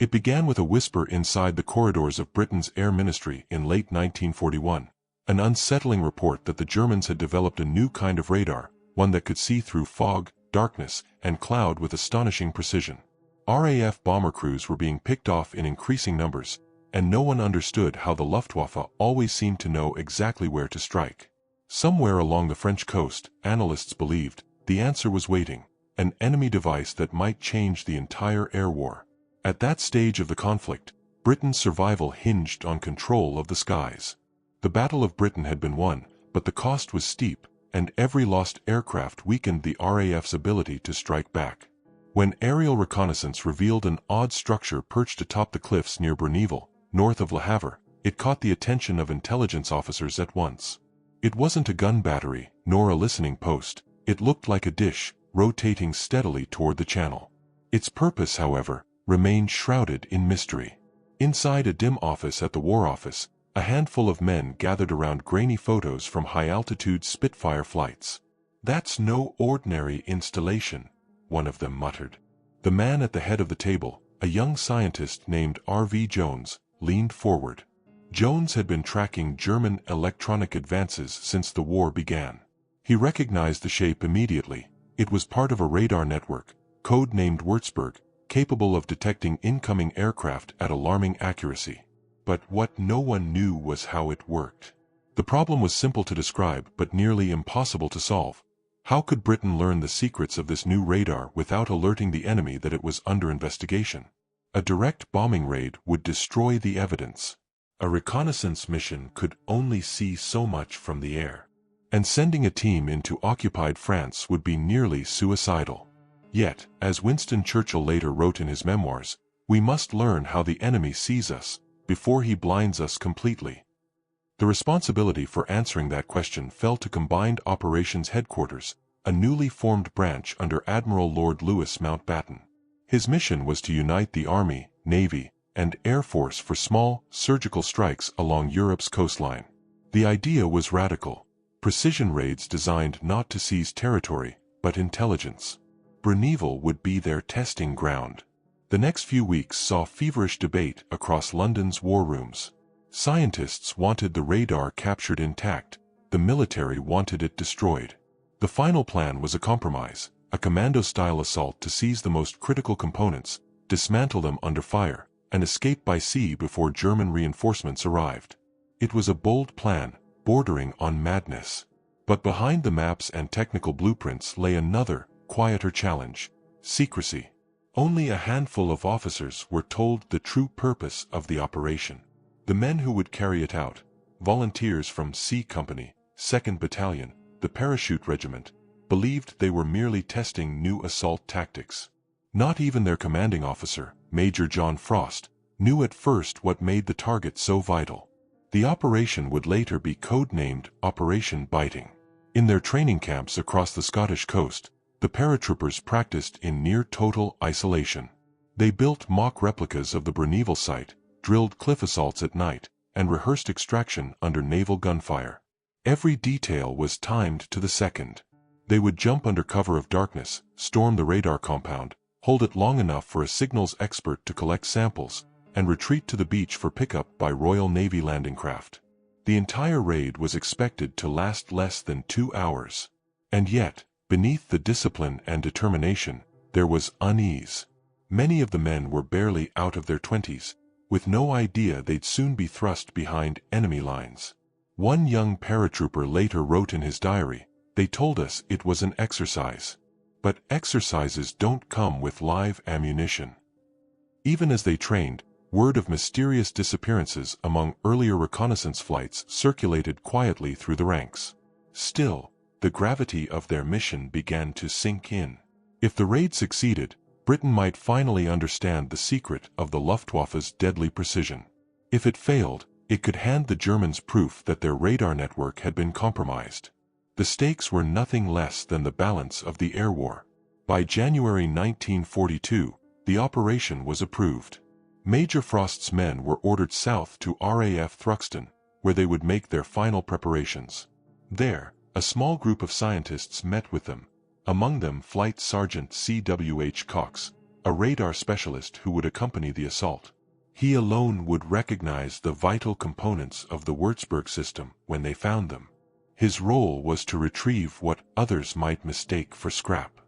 It began with a whisper inside the corridors of Britain's Air Ministry in late 1941, an unsettling report that the Germans had developed a new kind of radar, one that could see through fog, darkness, and cloud with astonishing precision. RAF bomber crews were being picked off in increasing numbers, and no one understood how the Luftwaffe always seemed to know exactly where to strike. Somewhere along the French coast, analysts believed, the answer was waiting, an enemy device that might change the entire air war. At that stage of the conflict, Britain's survival hinged on control of the skies. The Battle of Britain had been won, but the cost was steep, and every lost aircraft weakened the RAF's ability to strike back. When aerial reconnaissance revealed an odd structure perched atop the cliffs near Berneville, north of Le Havre, it caught the attention of intelligence officers at once. It wasn't a gun battery, nor a listening post. It looked like a dish, rotating steadily toward the channel. Its purpose, however, remained shrouded in mystery. Inside a dim office at the War Office, a handful of men gathered around grainy photos from high-altitude Spitfire flights. "That's no ordinary installation," one of them muttered. The man at the head of the table, a young scientist named R.V. Jones, leaned forward. Jones had been tracking German electronic advances since the war began. He recognized the shape immediately. It was part of a radar network, code-named Würzburg, capable of detecting incoming aircraft at alarming accuracy. But what no one knew was how it worked. The problem was simple to describe but nearly impossible to solve. How could Britain learn the secrets of this new radar without alerting the enemy that it was under investigation? A direct bombing raid would destroy the evidence. A reconnaissance mission could only see so much from the air. And sending a team into occupied France would be nearly suicidal. Yet, as Winston Churchill later wrote in his memoirs, we must learn how the enemy sees us, before he blinds us completely. The responsibility for answering that question fell to Combined Operations Headquarters, a newly formed branch under Admiral Lord Louis Mountbatten. His mission was to unite the Army, Navy, and Air Force for small, surgical strikes along Europe's coastline. The idea was radical. Precision raids designed not to seize territory, but intelligence. Berneville would be their testing ground. The next few weeks saw feverish debate across London's war rooms. Scientists wanted the radar captured intact, the military wanted it destroyed. The final plan was a compromise, a commando-style assault to seize the most critical components, dismantle them under fire, and escape by sea before German reinforcements arrived. It was a bold plan, bordering on madness. But behind the maps and technical blueprints lay another, quieter challenge: secrecy. Only a handful of officers were told the true purpose of the operation. The men who would carry it out, volunteers from C Company, 2nd Battalion, the Parachute Regiment, believed they were merely testing new assault tactics. Not even their commanding officer, Major John Frost, knew at first what made the target so vital. The operation would later be codenamed Operation Biting. In their training camps across the Scottish coast, the paratroopers practiced in near-total isolation. They built mock replicas of the Berneville site, drilled cliff assaults at night, and rehearsed extraction under naval gunfire. Every detail was timed to the second. They would jump under cover of darkness, storm the radar compound, hold it long enough for a signals expert to collect samples, and retreat to the beach for pickup by Royal Navy landing craft. The entire raid was expected to last less than 2 hours. And yet, beneath the discipline and determination, there was unease. Many of the men were barely out of their 20s, with no idea they'd soon be thrust behind enemy lines. One young paratrooper later wrote in his diary, "They told us it was an exercise. But exercises don't come with live ammunition." Even as they trained, word of mysterious disappearances among earlier reconnaissance flights circulated quietly through the ranks. Still, the gravity of their mission began to sink in. If the raid succeeded, Britain might finally understand the secret of the Luftwaffe's deadly precision. If it failed, it could hand the Germans proof that their radar network had been compromised. The stakes were nothing less than the balance of the air war. By January 1942, the operation was approved. Major Frost's men were ordered south to RAF Thruxton, where they would make their final preparations. There, a small group of scientists met with them, among them Flight Sergeant C.W.H. Cox, a radar specialist who would accompany the assault. He alone would recognize the vital components of the Würzburg system when they found them. His role was to retrieve what others might mistake for scrap.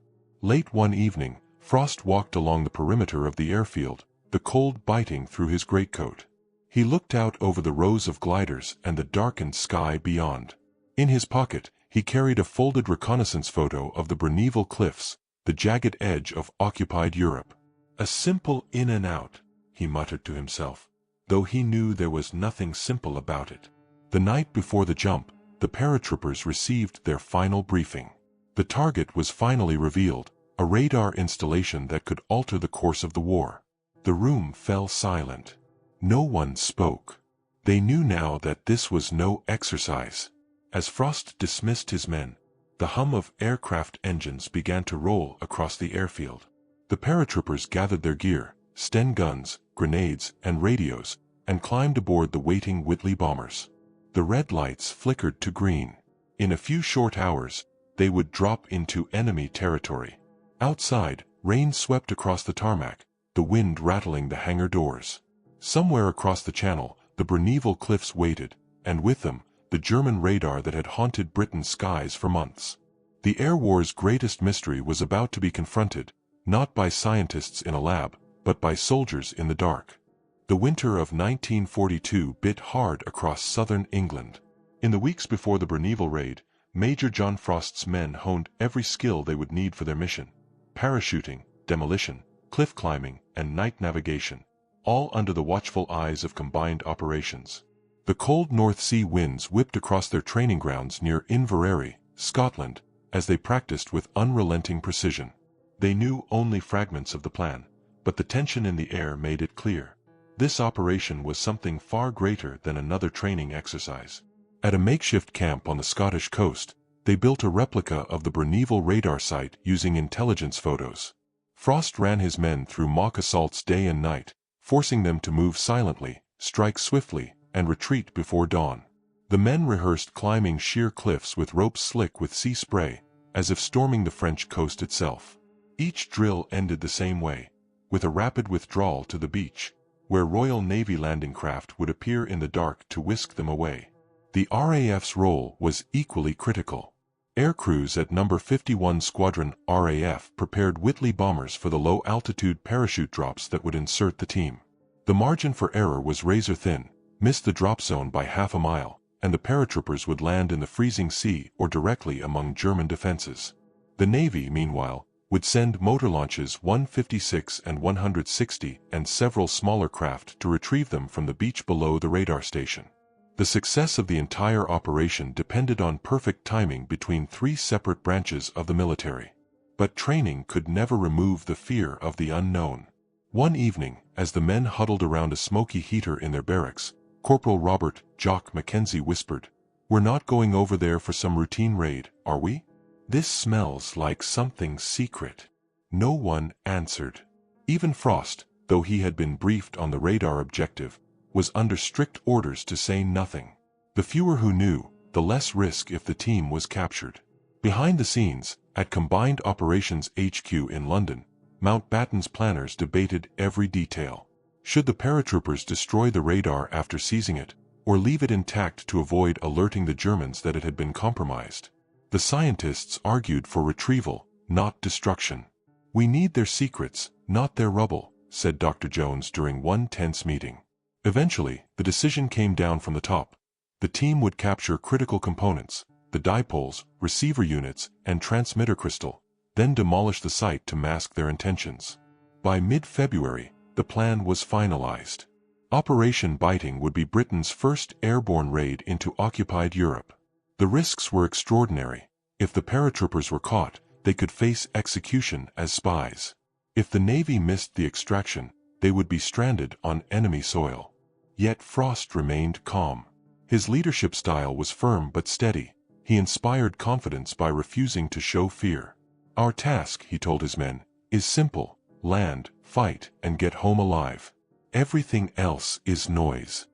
Late one evening, Frost walked along the perimeter of the airfield, the cold biting through his greatcoat. He looked out over the rows of gliders and the darkened sky beyond. In his pocket, he carried a folded reconnaissance photo of the Bruneval Cliffs, the jagged edge of occupied Europe. A simple in and out, he muttered to himself, though he knew there was nothing simple about it. The night before the jump, the paratroopers received their final briefing. The target was finally revealed, a radar installation that could alter the course of the war. The room fell silent. No one spoke. They knew now that this was no exercise. As Frost dismissed his men, the hum of aircraft engines began to roll across the airfield. The paratroopers gathered their gear, Sten guns, grenades, and radios, and climbed aboard the waiting Whitley bombers. The red lights flickered to green. In a few short hours, they would drop into enemy territory. Outside, rain swept across the tarmac, the wind rattling the hangar doors. Somewhere across the channel, the Bruneval Cliffs waited, and with them, the German radar that had haunted Britain's skies for months. The air war's greatest mystery was about to be confronted, not by scientists in a lab, but by soldiers in the dark. The winter of 1942 bit hard across southern England. In the weeks before the Bruneval raid, Major John Frost's men honed every skill they would need for their mission: parachuting, demolition, cliff climbing, and night navigation, all under the watchful eyes of combined operations. The cold North Sea winds whipped across their training grounds near Inverary, Scotland, as they practiced with unrelenting precision. They knew only fragments of the plan, but the tension in the air made it clear. This operation was something far greater than another training exercise. At a makeshift camp on the Scottish coast, they built a replica of the Bruneval radar site using intelligence photos. Frost ran his men through mock assaults day and night, forcing them to move silently, strike swiftly, and retreat before dawn. The men rehearsed climbing sheer cliffs with ropes slick with sea spray, as if storming the French coast itself. Each drill ended the same way, with a rapid withdrawal to the beach, where Royal Navy landing craft would appear in the dark to whisk them away. The RAF's role was equally critical. Air crews at No. 51 Squadron RAF prepared Whitley bombers for the low-altitude parachute drops that would insert the team. The margin for error was razor-thin: miss the drop zone by half a mile, and the paratroopers would land in the freezing sea or directly among German defenses. The Navy, meanwhile, would send motor launches 156 and 160 and several smaller craft to retrieve them from the beach below the radar station. The success of the entire operation depended on perfect timing between three separate branches of the military. But training could never remove the fear of the unknown. One evening, as the men huddled around a smoky heater in their barracks, Corporal Robert "Jock" Mackenzie whispered, "We're not going over there for some routine raid, are we? This smells like something secret." No one answered. Even Frost, though he had been briefed on the radar objective, was under strict orders to say nothing. The fewer who knew, the less risk if the team was captured. Behind the scenes, at Combined Operations HQ in London, Mountbatten's planners debated every detail. Should the paratroopers destroy the radar after seizing it, or leave it intact to avoid alerting the Germans that it had been compromised? The scientists argued for retrieval, not destruction. "We need their secrets, not their rubble," said Dr. Jones during one tense meeting. Eventually, the decision came down from the top. The team would capture critical components, the dipoles, receiver units, and transmitter crystal, then demolish the site to mask their intentions. By mid-February, the plan was finalized. Operation Biting would be Britain's first airborne raid into occupied Europe. The risks were extraordinary. If the paratroopers were caught, they could face execution as spies. If the Navy missed the extraction, they would be stranded on enemy soil. Yet Frost remained calm. His leadership style was firm but steady. He inspired confidence by refusing to show fear. "Our task," he told his men, "is simple: land, fight, and get home alive. Everything else is noise."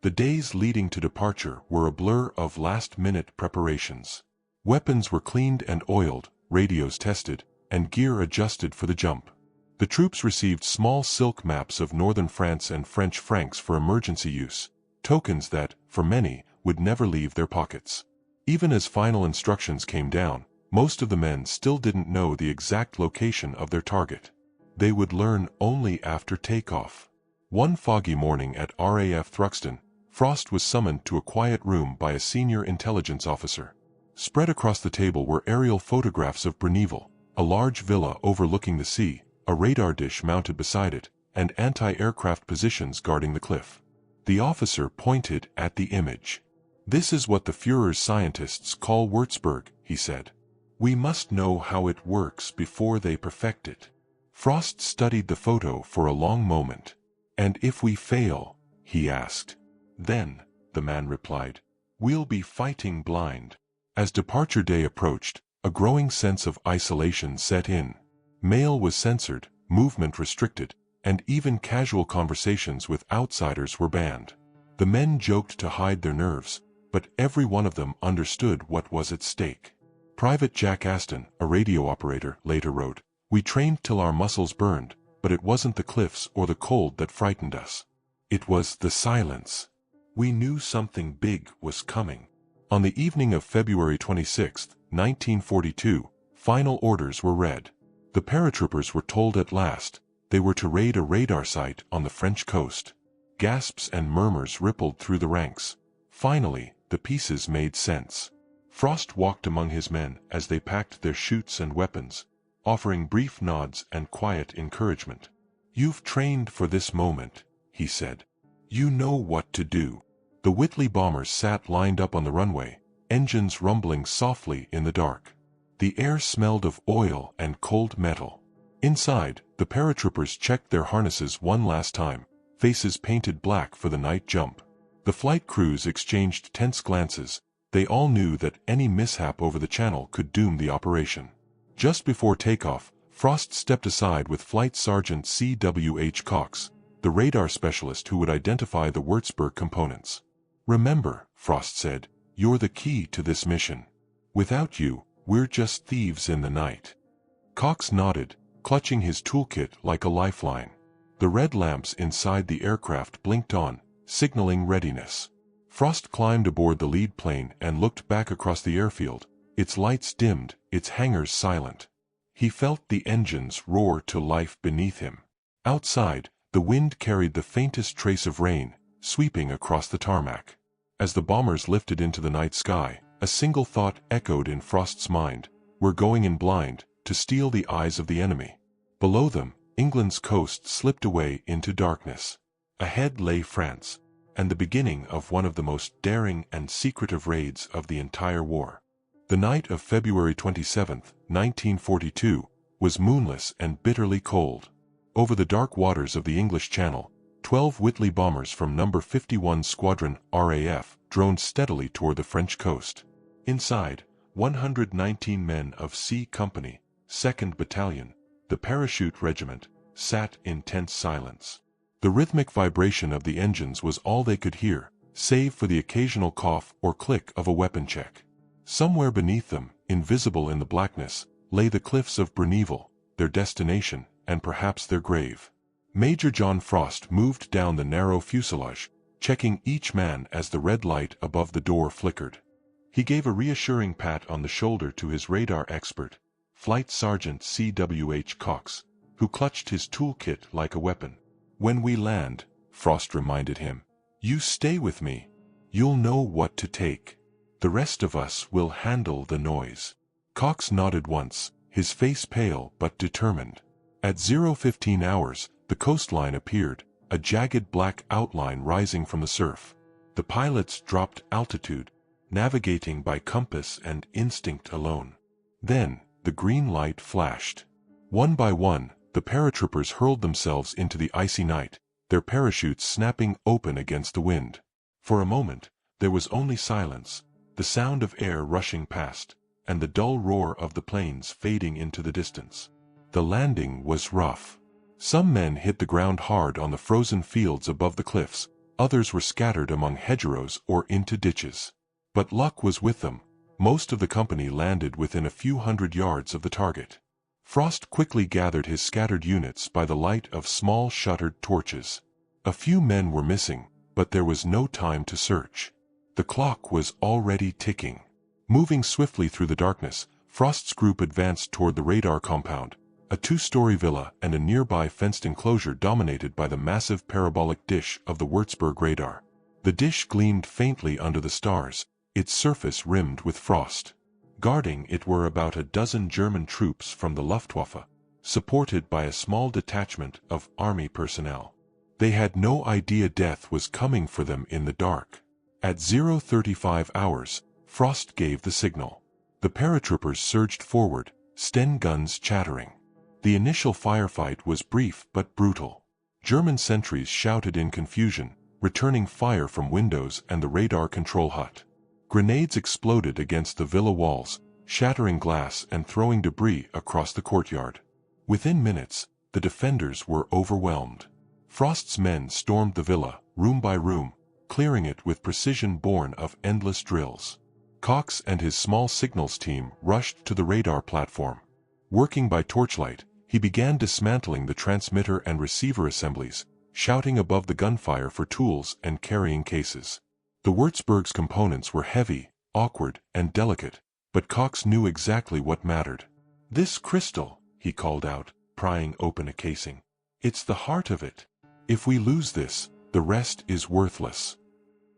The days leading to departure were a blur of last-minute preparations. Weapons were cleaned and oiled, radios tested, and gear adjusted for the jump. The troops received small silk maps of northern France and French francs for emergency use, tokens that, for many, would never leave their pockets. Even as final instructions came down, most of the men still didn't know the exact location of their target. They would learn only after takeoff. One foggy morning at RAF Thruxton, Frost was summoned to a quiet room by a senior intelligence officer. Spread across the table were aerial photographs of Bruneville, a large villa overlooking the sea, a radar dish mounted beside it, and anti-aircraft positions guarding the cliff. The officer pointed at the image. "This is what the Führer's scientists call Würzburg," he said. "We must know how it works before they perfect it." Frost studied the photo for a long moment. "And if we fail?" he asked. "Then," the man replied, "we'll be fighting blind." As departure day approached, a growing sense of isolation set in. Mail was censored, movement restricted, and even casual conversations with outsiders were banned. The men joked to hide their nerves, but every one of them understood what was at stake. Private Jack Aston, a radio operator, later wrote, "We trained till our muscles burned, but it wasn't the cliffs or the cold that frightened us. It was the silence. We knew something big was coming." On the evening of February 26, 1942, final orders were read. The paratroopers were told at last they were to raid a radar site on the French coast. Gasps and murmurs rippled through the ranks. Finally, the pieces made sense. Frost walked among his men as they packed their chutes and weapons, offering brief nods and quiet encouragement. "You've trained for this moment," he said. "You know what to do." The Whitley bombers sat lined up on the runway, engines rumbling softly in the dark. The air smelled of oil and cold metal. Inside, the paratroopers checked their harnesses one last time, faces painted black for the night jump. The flight crews exchanged tense glances. They all knew that any mishap over the channel could doom the operation. Just before takeoff, Frost stepped aside with Flight Sergeant C.W.H. Cox, the radar specialist who would identify the Würzburg components. "Remember," Frost said, "you're the key to this mission. Without you, we're just thieves in the night." Cox nodded, clutching his toolkit like a lifeline. The red lamps inside the aircraft blinked on, signaling readiness. Frost climbed aboard the lead plane and looked back across the airfield, its lights dimmed, its hangars silent. He felt the engines roar to life beneath him. Outside, the wind carried the faintest trace of rain, sweeping across the tarmac. As the bombers lifted into the night sky, a single thought echoed in Frost's mind: we're going in blind, to steal the eyes of the enemy. Below them, England's coast slipped away into darkness. Ahead lay France, and the beginning of one of the most daring and secretive raids of the entire war. The night of February 27, 1942, was moonless and bitterly cold. Over the dark waters of the English Channel, 12 Whitley bombers from No. 51 Squadron RAF droned steadily toward the French coast. Inside, 119 men of C Company, 2nd Battalion, the Parachute Regiment, sat in tense silence. The rhythmic vibration of the engines was all they could hear, save for the occasional cough or click of a weapon check. Somewhere beneath them, invisible in the blackness, lay the cliffs of Bruneville, their destination, and perhaps their grave. Major John Frost moved down the narrow fuselage, checking each man as the red light above the door flickered. He gave a reassuring pat on the shoulder to his radar expert, Flight Sergeant C.W.H. Cox, who clutched his toolkit like a weapon. "When we land," Frost reminded him, "you stay with me. You'll know what to take. The rest of us will handle the noise." Cox nodded once, his face pale but determined. At 0:15 hours, the coastline appeared, a jagged black outline rising from the surf. The pilots dropped altitude, navigating by compass and instinct alone. Then, the green light flashed. One by one, the paratroopers hurled themselves into the icy night, their parachutes snapping open against the wind. For a moment, there was only silence, the sound of air rushing past, and the dull roar of the planes fading into the distance. The landing was rough. Some men hit the ground hard on the frozen fields above the cliffs, others were scattered among hedgerows or into ditches. But luck was with them. Most of the company landed within a few hundred yards of the target. Frost quickly gathered his scattered units by the light of small shuttered torches. A few men were missing, but there was no time to search. The clock was already ticking. Moving swiftly through the darkness, Frost's group advanced toward the radar compound, a two-story villa and a nearby fenced enclosure dominated by the massive parabolic dish of the Würzburg radar. The dish gleamed faintly under the stars, its surface rimmed with frost. Guarding it were about a dozen German troops from the Luftwaffe, supported by a small detachment of army personnel. They had no idea death was coming for them in the dark. At 0:35 hours, Frost gave the signal. The paratroopers surged forward, Sten guns chattering. The initial firefight was brief but brutal. German sentries shouted in confusion, returning fire from windows and the radar control hut. Grenades exploded against the villa walls, shattering glass and throwing debris across the courtyard. Within minutes, the defenders were overwhelmed. Frost's men stormed the villa, room by room, clearing it with precision born of endless drills. Cox and his small signals team rushed to the radar platform. Working by torchlight, he began dismantling the transmitter and receiver assemblies, shouting above the gunfire for tools and carrying cases. The Würzburg's components were heavy, awkward, and delicate, but Cox knew exactly what mattered. "This crystal," he called out, prying open a casing. "It's the heart of it. If we lose this, the rest is worthless."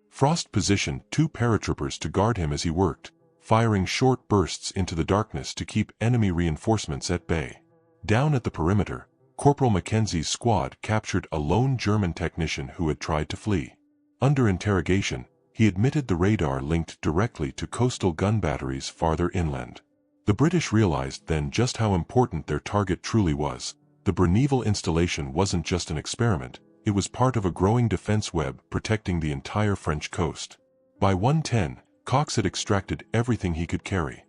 Frost positioned two paratroopers to guard him as he worked, firing short bursts into the darkness to keep enemy reinforcements at bay. Down at the perimeter, Corporal Mackenzie's squad captured a lone German technician who had tried to flee. Under interrogation, he admitted the radar linked directly to coastal gun batteries farther inland. The British realized then just how important their target truly was. The Bruneval installation wasn't just an experiment, it was part of a growing defense web protecting the entire French coast. By 1:10, Cox had extracted everything he could carry.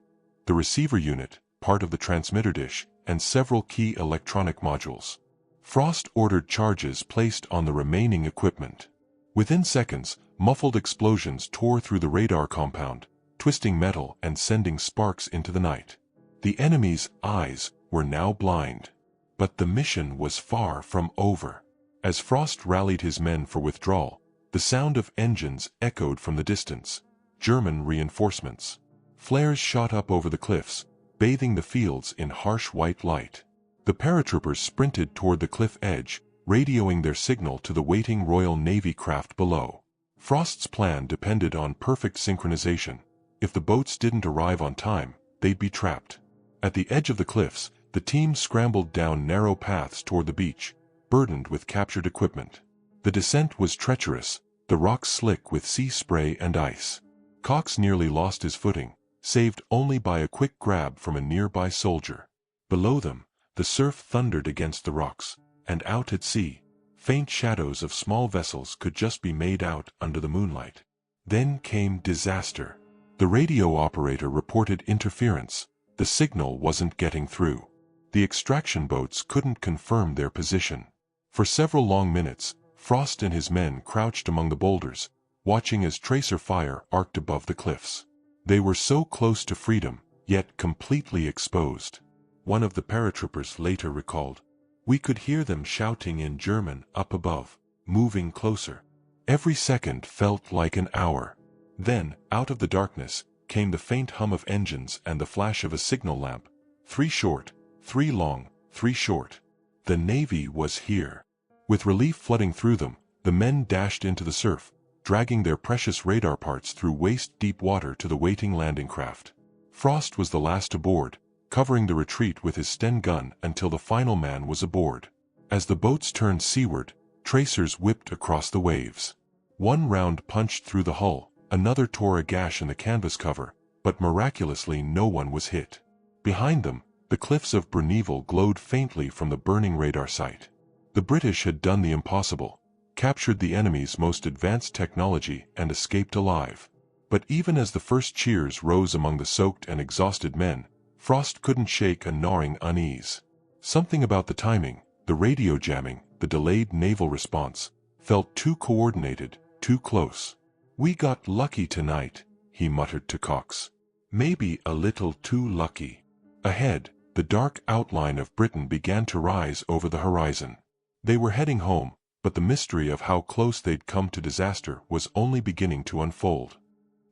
The receiver unit, part of the transmitter dish, and several key electronic modules. Frost ordered charges placed on the remaining equipment. Within seconds, muffled explosions tore through the radar compound, twisting metal and sending sparks into the night. The enemy's eyes were now blind. But the mission was far from over. As Frost rallied his men for withdrawal, the sound of engines echoed from the distance. German reinforcements. Flares shot up over the cliffs, bathing the fields in harsh white light. The paratroopers sprinted toward the cliff edge, radioing their signal to the waiting Royal Navy craft below. Frost's plan depended on perfect synchronization. If the boats didn't arrive on time, they'd be trapped. At the edge of the cliffs, the team scrambled down narrow paths toward the beach, burdened with captured equipment. The descent was treacherous, the rocks slick with sea spray and ice. Cox nearly lost his footing, saved only by a quick grab from a nearby soldier. Below them, the surf thundered against the rocks, and out at sea, faint shadows of small vessels could just be made out under the moonlight. Then came disaster. The radio operator reported interference. The signal wasn't getting through. The extraction boats couldn't confirm their position. For several long minutes, Frost and his men crouched among the boulders, watching as tracer fire arced above the cliffs. They were so close to freedom, yet completely exposed. One of the paratroopers later recalled, "We could hear them shouting in German up above, moving closer. Every second felt like an hour." Then, out of the darkness, came the faint hum of engines and the flash of a signal lamp. 3 short, 3 long, 3 short. The Navy was here. With relief flooding through them, the men dashed into the surf, dragging their precious radar parts through waist-deep water to the waiting landing craft. Frost was the last aboard, covering the retreat with his Sten gun until the final man was aboard. As the boats turned seaward, tracers whipped across the waves. One round punched through the hull, another tore a gash in the canvas cover, but miraculously no one was hit. Behind them, the cliffs of Bruneval glowed faintly from the burning radar site. The British had done the impossible, captured the enemy's most advanced technology and escaped alive. But even as the first cheers rose among the soaked and exhausted men, Frost couldn't shake a gnawing unease. Something about the timing, the radio jamming, the delayed naval response, felt too coordinated, too close. "We got lucky tonight," he muttered to Cox. "Maybe a little too lucky." Ahead, the dark outline of Britain began to rise over the horizon. They were heading home, but the mystery of how close they'd come to disaster was only beginning to unfold.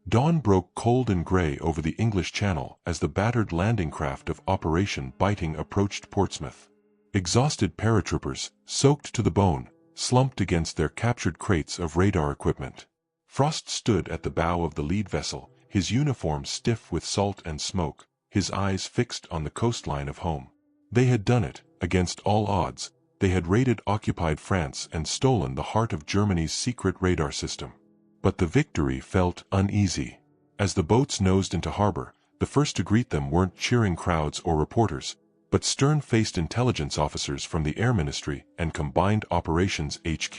Dawn broke cold and gray over the English Channel as the battered landing craft of Operation Biting approached Portsmouth. Exhausted paratroopers, soaked to the bone, slumped against their captured crates of radar equipment. Frost stood at the bow of the lead vessel, his uniform stiff with salt and smoke, his eyes fixed on the coastline of home. They had done it, against all odds. They had raided occupied France and stolen the heart of Germany's secret radar system. But the victory felt uneasy. As the boats nosed into harbor, the first to greet them weren't cheering crowds or reporters, but stern-faced intelligence officers from the Air Ministry and Combined Operations HQ.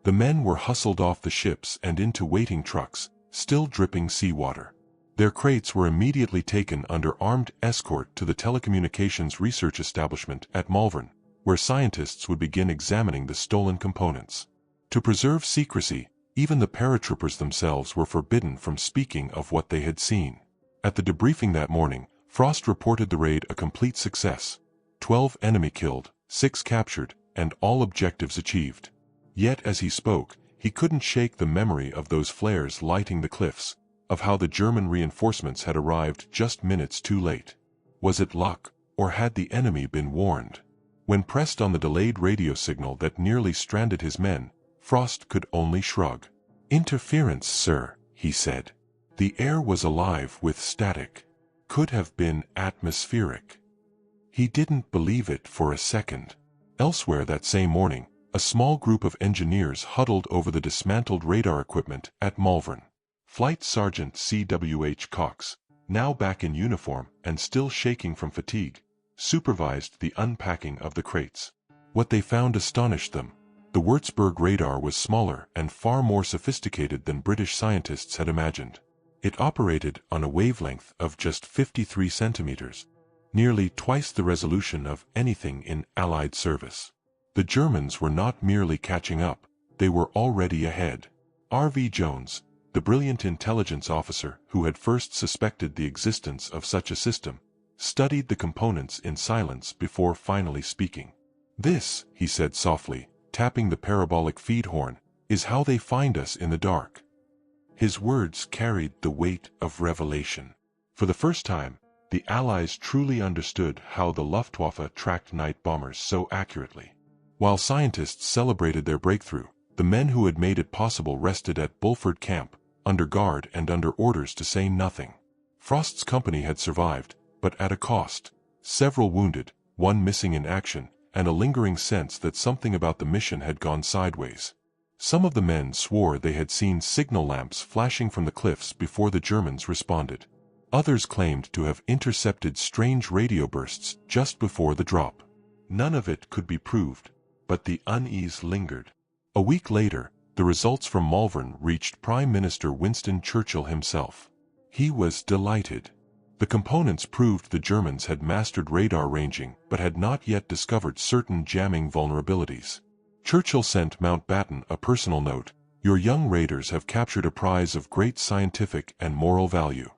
The men were hustled off the ships and into waiting trucks, still dripping seawater. Their crates were immediately taken under armed escort to the telecommunications research establishment at Malvern, where scientists would begin examining the stolen components. To preserve secrecy, even the paratroopers themselves were forbidden from speaking of what they had seen. At the debriefing that morning, Frost reported the raid a complete success. 12 enemy killed, 6 captured, and all objectives achieved. Yet as he spoke, he couldn't shake the memory of those flares lighting the cliffs, of how the German reinforcements had arrived just minutes too late. Was it luck, or had the enemy been warned? When pressed on the delayed radio signal that nearly stranded his men, Frost could only shrug. "Interference, sir," he said. The air was alive with static. Could have been atmospheric. He didn't believe it for a second. Elsewhere that same morning, a small group of engineers huddled over the dismantled radar equipment at Malvern. Flight Sergeant C.W.H. Cox, now back in uniform and still shaking from fatigue, supervised the unpacking of the crates. What they found astonished them. The Würzburg radar was smaller and far more sophisticated than British scientists had imagined. It operated on a wavelength of just 53 centimeters, nearly twice the resolution of anything in Allied service. The Germans were not merely catching up, they were already ahead. R.V. Jones, the brilliant intelligence officer who had first suspected the existence of such a system, studied the components in silence before finally speaking. "This," he said softly, tapping the parabolic feed horn, "is how they find us in the dark." His words carried the weight of revelation. For the first time, the Allies truly understood how the Luftwaffe tracked night bombers so accurately. While scientists celebrated their breakthrough, the men who had made it possible rested at Bulford Camp, under guard and under orders to say nothing. Frost's company had survived, but at a cost. Several wounded, one missing in action, and a lingering sense that something about the mission had gone sideways. Some of the men swore they had seen signal lamps flashing from the cliffs before the Germans responded. Others claimed to have intercepted strange radio bursts just before the drop. None of it could be proved, but the unease lingered. A week later, the results from Malvern reached Prime Minister Winston Churchill himself. He was delighted. The components proved the Germans had mastered radar ranging but had not yet discovered certain jamming vulnerabilities. Churchill sent Mountbatten a personal note: "Your young raiders have captured a prize of great scientific and moral value.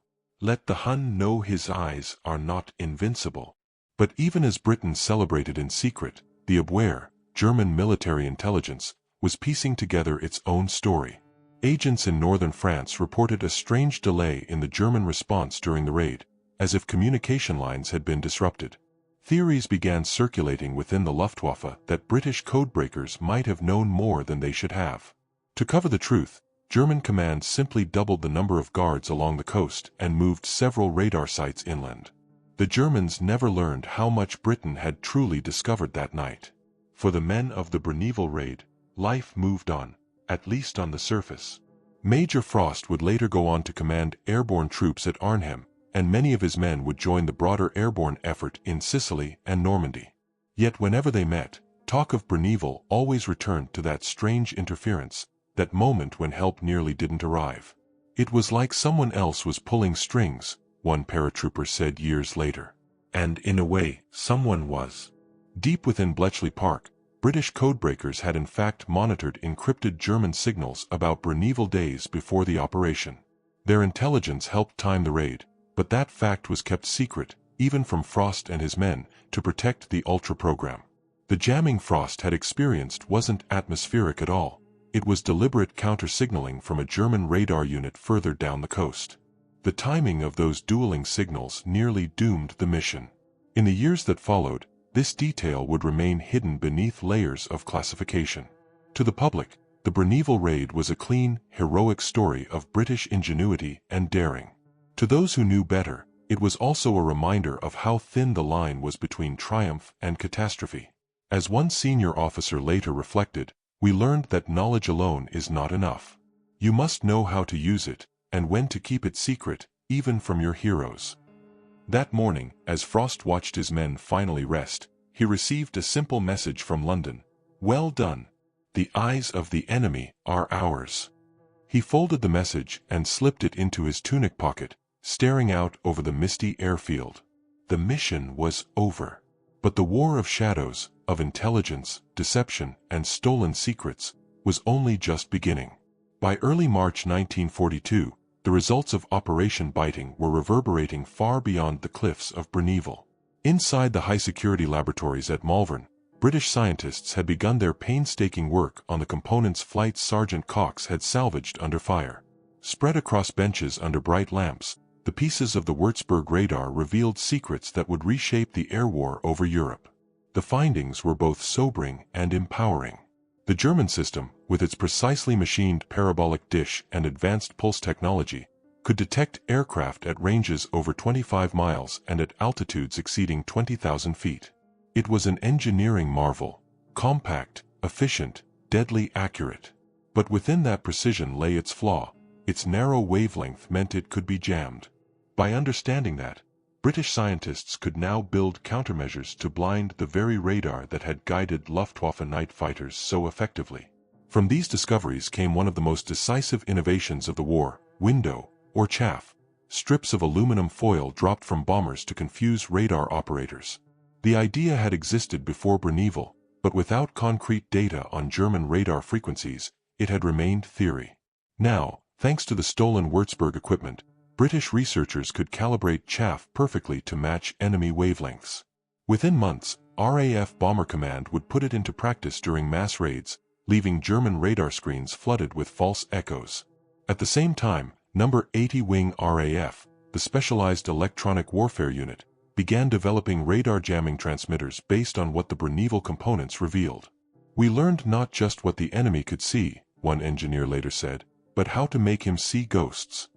Let the Hun know his eyes are not invincible." But even as Britain celebrated in secret, the Abwehr, German military intelligence, was piecing together its own story. Agents in northern France reported a strange delay in the German response during the raid, as if communication lines had been disrupted. Theories began circulating within the Luftwaffe that British codebreakers might have known more than they should have. To cover the truth, German command simply doubled the number of guards along the coast and moved several radar sites inland. The Germans never learned how much Britain had truly discovered that night. For the men of the Bruneville raid, life moved on, at least on the surface. Major Frost would later go on to command airborne troops at Arnhem, and many of his men would join the broader airborne effort in Sicily and Normandy. Yet whenever they met, talk of Bruneville always returned to that strange interference, that moment when help nearly didn't arrive. "It was like someone else was pulling strings," one paratrooper said years later. And in a way, someone was. Deep within Bletchley Park, British codebreakers had in fact monitored encrypted German signals about Bruneville days before the operation. Their intelligence helped time the raid, but that fact was kept secret, even from Frost and his men, to protect the Ultra program. The jamming Frost had experienced wasn't atmospheric at all. It was deliberate counter-signaling from a German radar unit further down the coast. The timing of those dueling signals nearly doomed the mission. In the years that followed, this detail would remain hidden beneath layers of classification. To the public, the Bruneville raid was a clean, heroic story of British ingenuity and daring. To those who knew better, it was also a reminder of how thin the line was between triumph and catastrophe. As one senior officer later reflected, we learned that knowledge alone is not enough. You must know how to use it, and when to keep it secret, even from your heroes. That morning, as Frost watched his men finally rest, he received a simple message from London. "Well done. The eyes of the enemy are ours." He folded the message and slipped it into his tunic pocket, staring out over the misty airfield. The mission was over. But the war of shadows, of intelligence, deception, and stolen secrets, was only just beginning. By early March 1942, the results of Operation Biting were reverberating far beyond the cliffs of Bruneville. Inside the high-security laboratories at Malvern, British scientists had begun their painstaking work on the components Flight Sergeant Cox had salvaged under fire. Spread across benches under bright lamps, the pieces of the Würzburg radar revealed secrets that would reshape the air war over Europe. The findings were both sobering and empowering. The German system, with its precisely machined parabolic dish and advanced pulse technology, could detect aircraft at ranges over 25 miles and at altitudes exceeding 20,000 feet. It was an engineering marvel, compact, efficient, deadly accurate. But within that precision lay its flaw. Its narrow wavelength meant it could be jammed. By understanding that, British scientists could now build countermeasures to blind the very radar that had guided Luftwaffe night fighters so effectively. From these discoveries came one of the most decisive innovations of the war: window, or chaff, strips of aluminum foil dropped from bombers to confuse radar operators. The idea had existed before Bruneville, but without concrete data on German radar frequencies, it had remained theory. Now, thanks to the stolen Würzburg equipment, British researchers could calibrate chaff perfectly to match enemy wavelengths. Within months, RAF Bomber Command would put it into practice during mass raids, leaving German radar screens flooded with false echoes. At the same time, No. 80 Wing RAF, the specialized electronic warfare unit, began developing radar jamming transmitters based on what the Bruneville components revealed. "We learned not just what the enemy could see," one engineer later said, "but how to make him see ghosts."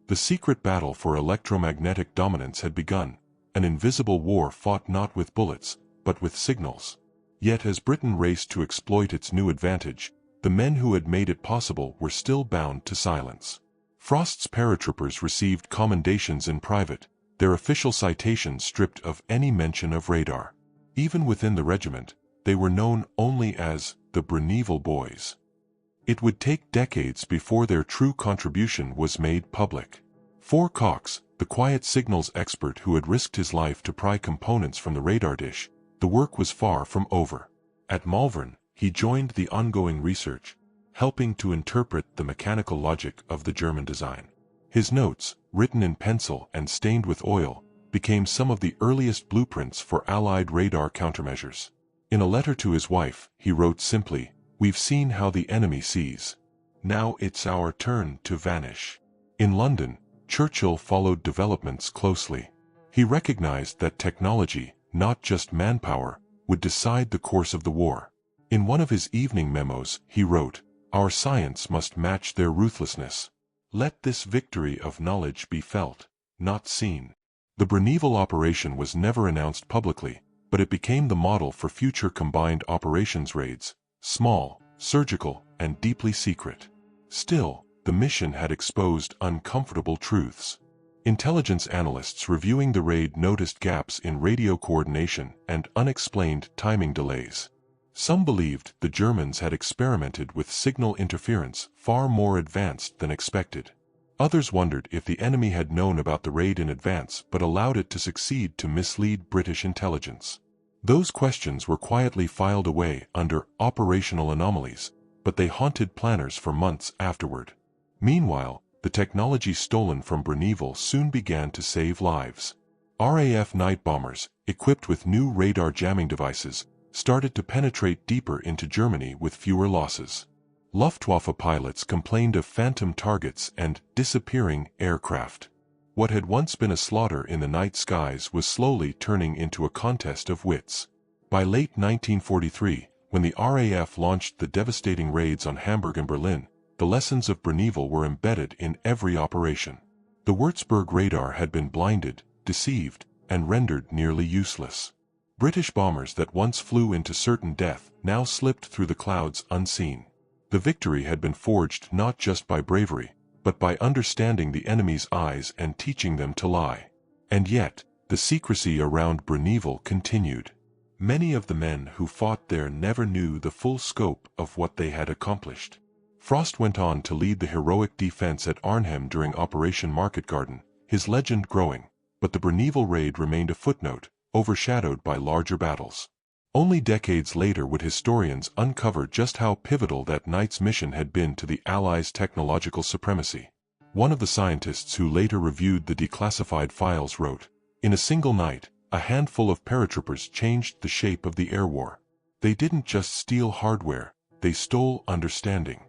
The secret battle for electromagnetic dominance had begun, an invisible war fought not with bullets, but with signals. Yet as Britain raced to exploit its new advantage, the men who had made it possible were still bound to silence. Frost's paratroopers received commendations in private, their official citations stripped of any mention of radar. Even within the regiment, they were known only as the Bruneville Boys. It would take decades before their true contribution was made public. For Cox, the quiet signals expert who had risked his life to pry components from the radar dish, the work was far from over. At Malvern, he joined the ongoing research, helping to interpret the mechanical logic of the German design. His notes, written in pencil and stained with oil, became some of the earliest blueprints for Allied radar countermeasures. In a letter to his wife, he wrote simply, "We've seen how the enemy sees. Now it's our turn to vanish." In London, Churchill followed developments closely. He recognized that technology, not just manpower, would decide the course of the war. In one of his evening memos, he wrote, "Our science must match their ruthlessness. Let this victory of knowledge be felt, not seen." The Bruneville operation was never announced publicly, but it became the model for future combined operations raids, small, surgical, and deeply secret. Still, the mission had exposed uncomfortable truths. Intelligence analysts reviewing the raid noticed gaps in radio coordination and unexplained timing delays. Some believed the Germans had experimented with signal interference far more advanced than expected. Others wondered if the enemy had known about the raid in advance but allowed it to succeed to mislead British intelligence. Those questions were quietly filed away under operational anomalies, but they haunted planners for months afterward. Meanwhile, the technology stolen from Bruneville soon began to save lives. RAF night bombers, equipped with new radar jamming devices, started to penetrate deeper into Germany with fewer losses. Luftwaffe pilots complained of phantom targets and disappearing aircraft. What had once been a slaughter in the night skies was slowly turning into a contest of wits. By late 1943, when the RAF launched the devastating raids on Hamburg and Berlin, the lessons of Bruneval were embedded in every operation. The Würzburg radar had been blinded, deceived, and rendered nearly useless. British bombers that once flew into certain death now slipped through the clouds unseen. The victory had been forged not just by bravery, but by understanding the enemy's eyes and teaching them to lie. And yet, the secrecy around Bruneval continued. Many of the men who fought there never knew the full scope of what they had accomplished. Frost went on to lead the heroic defense at Arnhem during Operation Market Garden, his legend growing, but the Bruneval raid remained a footnote, overshadowed by larger battles. Only decades later would historians uncover just how pivotal that night's mission had been to the Allies' technological supremacy. One of the scientists who later reviewed the declassified files wrote, "In a single night, a handful of paratroopers changed the shape of the air war. They didn't just steal hardware, they stole understanding."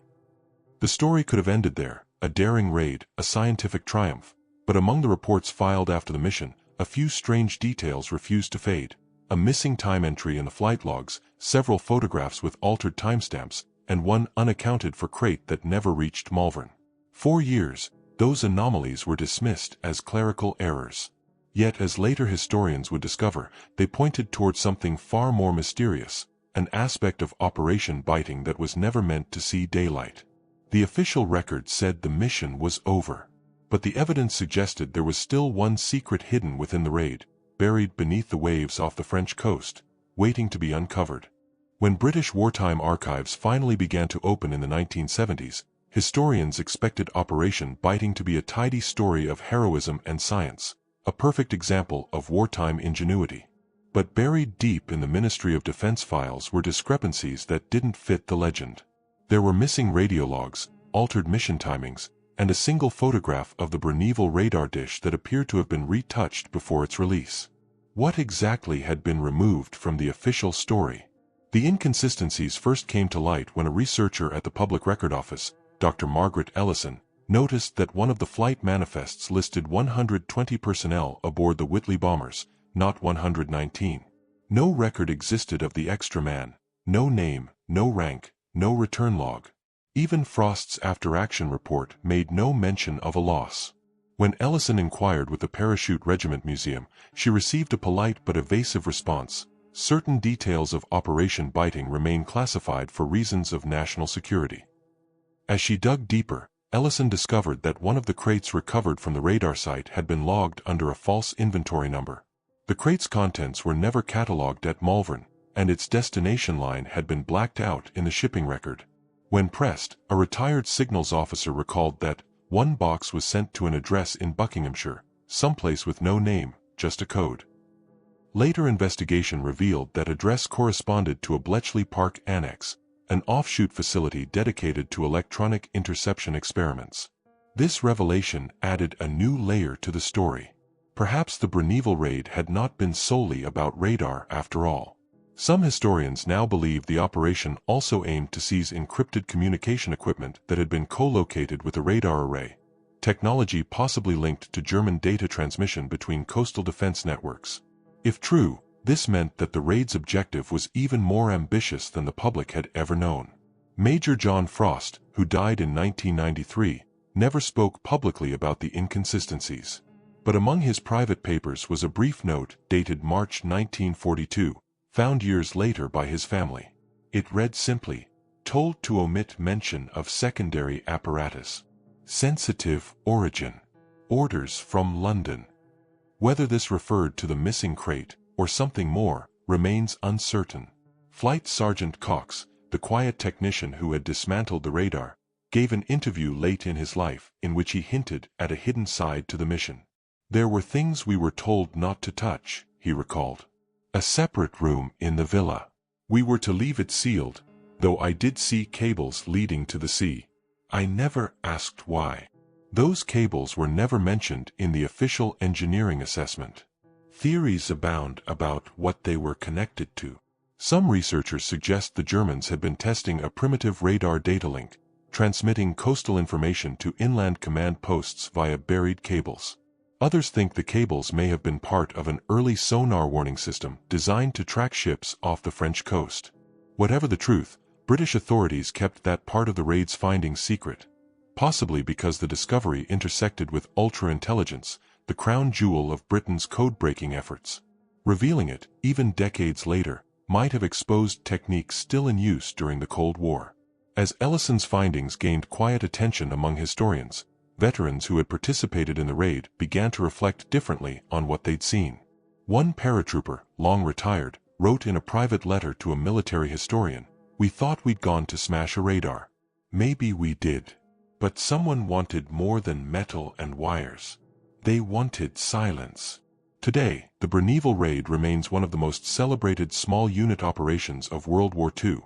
The story could have ended there, a daring raid, a scientific triumph, but among the reports filed after the mission, a few strange details refused to fade. A missing time entry in the flight logs, several photographs with altered timestamps, and one unaccounted for crate that never reached Malvern. For years, those anomalies were dismissed as clerical errors. Yet as later historians would discover, they pointed toward something far more mysterious, an aspect of Operation Biting that was never meant to see daylight. The official record said the mission was over. But the evidence suggested there was still one secret hidden within the raid, buried beneath the waves off the French coast, waiting to be uncovered. When British wartime archives finally began to open in the 1970s, historians expected Operation Biting to be a tidy story of heroism and science, a perfect example of wartime ingenuity. But buried deep in the Ministry of Defense files were discrepancies that didn't fit the legend. There were missing radio logs, altered mission timings, and a single photograph of the Bruneval radar dish that appeared to have been retouched before its release. What exactly had been removed from the official story? The inconsistencies first came to light when a researcher at the Public Record Office, Dr. Margaret Ellison, noticed that one of the flight manifests listed 120 personnel aboard the Whitley bombers, not 119. No record existed of the extra man, no name, no rank, no return log. Even Frost's after-action report made no mention of a loss. When Ellison inquired with the Parachute Regiment Museum, she received a polite but evasive response. Certain details of Operation Biting remain classified for reasons of national security. As she dug deeper, Ellison discovered that one of the crates recovered from the radar site had been logged under a false inventory number. The crate's contents were never catalogued at Malvern, and its destination line had been blacked out in the shipping record. When pressed, a retired signals officer recalled that one box was sent to an address in Buckinghamshire, someplace with no name, just a code. Later investigation revealed that address corresponded to a Bletchley Park annex, an offshoot facility dedicated to electronic interception experiments. This revelation added a new layer to the story. Perhaps the Bruneval raid had not been solely about radar after all. Some historians now believe the operation also aimed to seize encrypted communication equipment that had been co-located with a radar array, technology possibly linked to German data transmission between coastal defense networks. If true, this meant that the raid's objective was even more ambitious than the public had ever known. Major John Frost, who died in 1993, never spoke publicly about the inconsistencies. But among his private papers was a brief note dated March 1942, found years later by his family. It read simply, "Told to omit mention of secondary apparatus. Sensitive origin. Orders from London." Whether this referred to the missing crate, or something more, remains uncertain. Flight Sergeant Cox, the quiet technician who had dismantled the radar, gave an interview late in his life in which he hinted at a hidden side to the mission. "There were things we were told not to touch," he recalled. "A separate room in the villa. We were to leave it sealed, though I did see cables leading to the sea. I never asked why. Those cables were never mentioned in the official engineering assessment." Theories abound about what they were connected to. Some researchers suggest the Germans had been testing a primitive radar data link, transmitting coastal information to inland command posts via buried cables. Others think the cables may have been part of an early sonar warning system designed to track ships off the French coast. Whatever the truth, British authorities kept that part of the raid's findings secret, possibly because the discovery intersected with ultra-intelligence, the crown jewel of Britain's code-breaking efforts. Revealing it, even decades later, might have exposed techniques still in use during the Cold War. As Ellison's findings gained quiet attention among historians, veterans who had participated in the raid began to reflect differently on what they'd seen. One paratrooper, long retired, wrote in a private letter to a military historian, "We thought we'd gone to smash a radar. Maybe we did. But someone wanted more than metal and wires. They wanted silence." Today, the Bruneville raid remains one of the most celebrated small unit operations of World War II,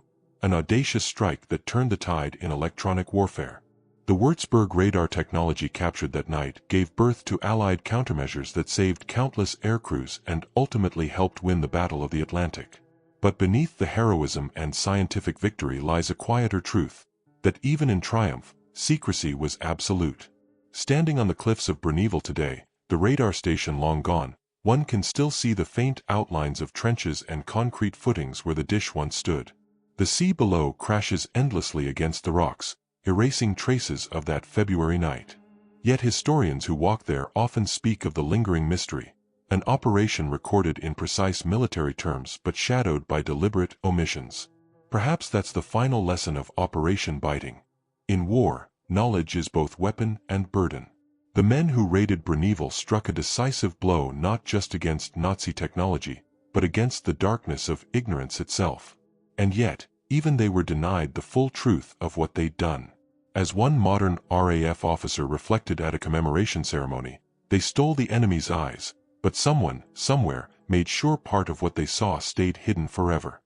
an audacious strike that turned the tide in electronic warfare. The Würzburg radar technology captured that night gave birth to Allied countermeasures that saved countless aircrews and ultimately helped win the Battle of the Atlantic. But beneath the heroism and scientific victory lies a quieter truth, that even in triumph, secrecy was absolute. Standing on the cliffs of Bruneville today, the radar station long gone, one can still see the faint outlines of trenches and concrete footings where the dish once stood. The sea below crashes endlessly against the rocks, erasing traces of that February night. Yet historians who walk there often speak of the lingering mystery, an operation recorded in precise military terms but shadowed by deliberate omissions. Perhaps that's the final lesson of Operation Biting. In war, knowledge is both weapon and burden. The men who raided Bruneville struck a decisive blow not just against Nazi technology, but against the darkness of ignorance itself. And yet, even they were denied the full truth of what they'd done. As one modern RAF officer reflected at a commemoration ceremony, they stole the enemy's eyes, but someone, somewhere, made sure part of what they saw stayed hidden forever.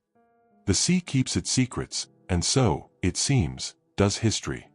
The sea keeps its secrets, and so, it seems, does history.